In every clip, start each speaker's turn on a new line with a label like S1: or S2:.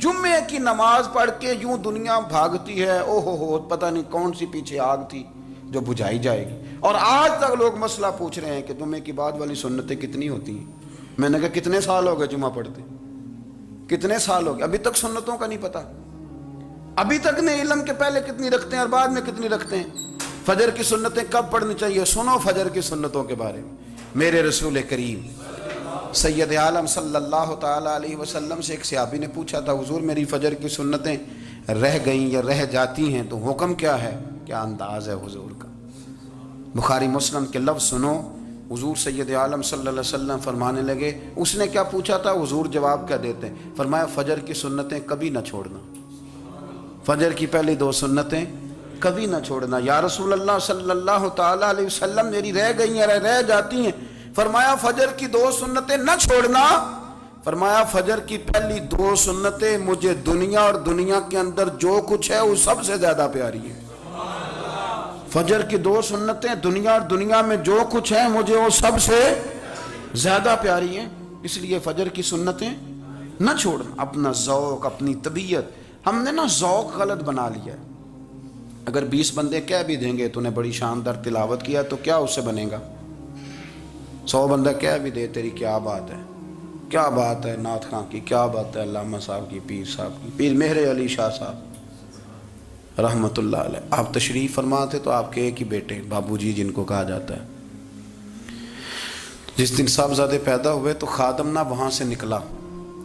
S1: جمعے کی نماز پڑھ کے یوں دنیا بھاگتی ہے، او ہو پتہ نہیں کون سی پیچھے آگ تھی جو بجھائی جائے گی۔ اور آج تک لوگ مسئلہ پوچھ رہے ہیں کہ جمعے کی بعد والی سنتیں کتنی ہوتی ہیں۔ میں نے کہا کتنے سال ہو گئے جمعہ پڑھتے، کتنے سال ہو گئے، ابھی تک سنتوں کا نہیں پتہ، ابھی تک نہیں علم کے پہلے کتنی رکھتے ہیں اور بعد میں کتنی رکھتے ہیں۔ فجر کی سنتیں کب پڑھنی چاہیے؟ سنو فجر کی سنتوں کے بارے میں۔ میرے رسول کریم سید عالم صلی اللہ تعالیٰ علیہ وسلم سے ایک صحابی نے پوچھا تھا، حضور میری فجر کی سنتیں رہ گئیں یا رہ جاتی ہیں تو حکم کیا ہے؟ کیا انداز ہے حضور کا؟ بخاری مسلم کے لفظ سنو، حضور سید عالم صلی اللہ علیہ وسلم فرمانے لگے، اس نے کیا پوچھا تھا؟ حضور جواب کیا دیتے ہیں؟ فرمایا فجر کی سنتیں کبھی نہ چھوڑنا، فجر کی پہلی 2 سنتیں کبھی نہ چھوڑنا۔ یا رسول اللہ صلی اللہ تعالیٰ علیہ وسلم میری رہ گئی ہیں، رہ جاتی ہیں۔ فرمایا فجر کی 2 سنتیں نہ چھوڑنا، فرمایا فجر کی پہلی 2 سنتیں مجھے دنیا اور دنیا کے اندر جو کچھ ہے وہ سب سے زیادہ پیاری ہے۔ فجر کی 2 سنتیں دنیا اور دنیا میں جو کچھ ہے مجھے وہ سب سے زیادہ پیاری ہیں، اس لیے فجر کی سنتیں نہ چھوڑنا۔ اپنا ذوق، اپنی طبیعت، ہم نے نا ذوق غلط بنا لیا ہے۔ اگر 20 بندے کہہ بھی دیں گے تو نے بڑی شاندار تلاوت کیا تو کیا اس سے بنے گا؟ 100 بندہ کہہ بھی دے تیری کیا بات ہے، کیا بات ہے نعت خاں کی، کیا بات ہے علامہ صاحب کی، پیر صاحب کی، پیر مہر علی شاہ صاحب رحمت اللہ علیہ۔ آپ تشریف فرما تھے تو آپ کے ایک ہی بیٹے بابو جی جن کو کہا جاتا ہے، جس دن صاحبزادے پیدا ہوئے تو خادم نہ وہاں سے نکلا۔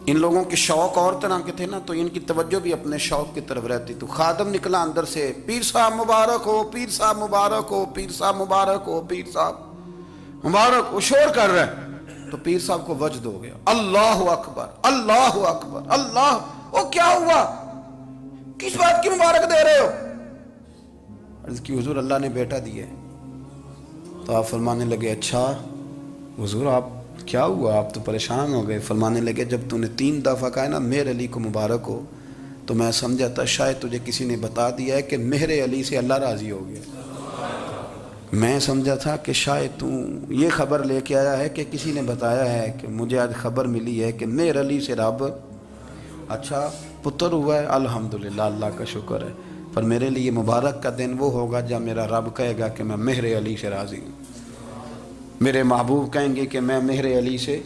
S1: ان لوگوں کے شوق اور طرح کے تھے نا، تو ان کی توجہ بھی اپنے شوق کی طرف رہتی۔ تو خادم نکلا اندر سے، پیر صاحب مبارک ہو، پیر صاحب مبارک ہو، پیر صاحب مبارک ہو، پیر صاحب مبارک، وہ شور کر رہا ہے۔ تو پیر صاحب کو وجد ہو گیا، اللہ اکبر اللہ اکبر اللہ، وہ کیا ہوا، کس بات کی مبارک دے رہے ہو؟ عرض کی حضور اللہ نے بیٹا دیا ہے۔ تو آپ فرمانے لگے اچھا حضور آپ کیا ہوا، آپ تو پریشان ہو گئے۔ فرمانے لگے جب تو نے 3 دفعہ کہا نا مہر علی کو مبارک ہو، تو میں سمجھا تھا شاید تجھے کسی نے بتا دیا ہے کہ مہر علی سے اللہ راضی ہو گیا۔ میں سمجھا تھا کہ شاید تو یہ خبر لے کے آیا ہے کہ کسی نے بتایا ہے کہ مجھے آج خبر ملی ہے کہ مہر علی سے رب اچھا پتر ہوا ہے، الحمدللہ اللہ کا شکر ہے۔ پر میرے لیے مبارک کا دن وہ ہوگا جب میرا رب کہے گا کہ میں مہر علی سے راضی ہوں، میرے محبوب کہیں گے کہ میں مہر علی سے۔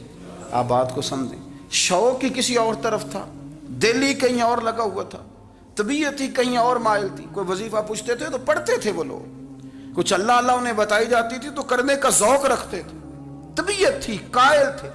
S1: آپ بات کو سمجھیں، شوق ہی کسی اور طرف تھا، دل ہی کہیں اور لگا ہوا تھا، طبیعت ہی کہیں اور مائل تھی۔ کوئی وظیفہ پوچھتے تھے تو پڑھتے تھے وہ لوگ، کچھ اللہ اللہ انہیں بتائی جاتی تھی تو کرنے کا ذوق رکھتے تھے، طبیعت تھی، قائل تھے۔